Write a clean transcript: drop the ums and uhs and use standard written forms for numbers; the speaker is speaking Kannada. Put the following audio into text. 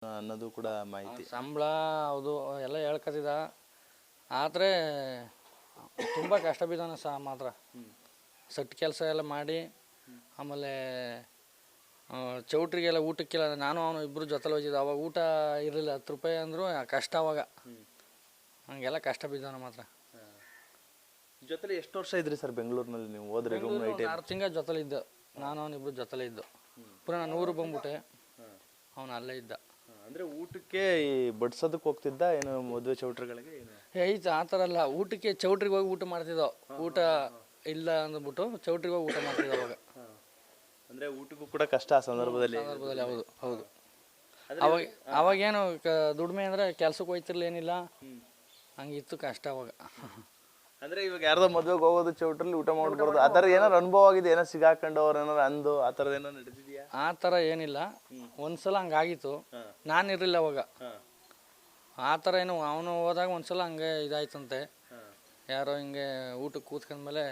ಅನ್ನೋದು ಕೂಡ ಮಾಹಿತಿ. ಸಂಬಳ ಹೌದು ಎಲ್ಲ ಹೇಳ್ಕೊತಿದ್ದ, ಆದರೆ ತುಂಬ ಕಷ್ಟ ಬಿದ್ದಾನೆ ಮಾತ್ರ. ಸಟ್ ಕೆಲಸ ಎಲ್ಲ ಮಾಡಿ ಆಮೇಲೆ ಚೌಟ್ರಿಗೆಲ್ಲ ಊಟಕ್ಕೆಲ್ಲ ನಾನು ಅವನು ಇಬ್ಬರು ಜೊತೆಲಿ ಹೋಗಿದ್ದು. ಅವಾಗ ಊಟ ಇರಲಿಲ್ಲ, 10 ರೂಪಾಯಿ ಅಂದರು ಕಷ್ಟ. ಅವಾಗ ಹಂಗೆಲ್ಲ ಕಷ್ಟ ಬಿದ್ದಾನೆ ಮಾತ್ರ. ಜೊತೆಲಿ ಎಷ್ಟು ವರ್ಷ ಇದ್ರಿ ಸರ್ ಬೆಂಗಳೂರಿನಲ್ಲಿ ನೀವು ಹೋದ್ರಿ? 6 ತಿಂಗಳು ಜೊತೆಲಿ ಇದ್ದ, ನಾನು ಅವನಿಬ್ರು ಜೊತೆಲೇ ಇದ್ದು. ಪುನಃ ನಾನು ಊರಿಗೆ ಬಂದ್ಬಿಟ್ಟೆ, ಅವನು ಅಲ್ಲೇ ಇದ್ದ. ಅಂದರೆ ಊಟಕ್ಕೆ ಈ ಬಡ್ಸೋದಕ್ಕೆ ಹೋಗ್ತಿದ್ದ ಏನು ಮದುವೆ ಚೌಟ್ರಿಗಳಿಗೆ? ಐತೆ ಆ ಥರ ಅಲ್ಲ, ಊಟಕ್ಕೆ ಚೌಟ್ರಿಗೆ ಹೋಗಿ ಊಟ ಮಾಡ್ತಿದ್ದೋ. ಊಟ ಇಲ್ಲ ಅಂದ್ಬಿಟ್ಟು ಚೌಟ್ರಿಗೆ ಹೋಗಿ ಊಟ ಮಾಡ್ತಿದ್ದ ಅವಾಗ. ಅಂದರೆ ಊಟಕ್ಕೂ ಕೂಡ ಕಷ್ಟ ಆ ಸಂದರ್ಭದಲ್ಲಿ. ಹೌದು ಹೌದು. ಅವಾಗೇನು ದುಡಿಮೆ ಅಂದರೆ ಕೆಲ್ಸಕ್ಕೆ ಹೋಯ್ತಿರ್ಲಿ, ಏನಿಲ್ಲ, ಹಂಗಿತ್ತು ಕಷ್ಟ ಅವಾಗ. ಅಂದರೆ ಇವಾಗ ಯಾರ್ದೋ ಮದುವೆಗೆ ಹೋಗೋದು ಚೌಟ್ರಲ್ಲಿ ಊಟ ಮಾಡ್ಬಾರ್ದು, ಆ ಥರ ಏನಾರು ಅನುಭವ ಆಗಿದೆ? ಏನೋ ಸಿಗಾಕೊಂಡು ಅವ್ರು ಏನಾರು ಅಂದು ಆ ಥರದ್ದು ಏನೋ ನಡೆದಿದೆಯಾ? ಆ ಥರ ಏನಿಲ್ಲ, ಒಂದ್ಸಲ ಹಂಗಾಗಿತ್ತು. ನಾನಿರಲಿಲ್ಲ ಅವಾಗ. ಆ ಥರ ಏನು ಅವನು ಹೋದಾಗ ಒಂದ್ಸಲ ಹಂಗೆ ಇದಾಯ್ತಂತೆ. ಯಾರೋ ಹಿಂಗೆ ಊಟಕ್ಕೆ ಕೂತ್ಕೊಂಡ್ಮೇಲೆ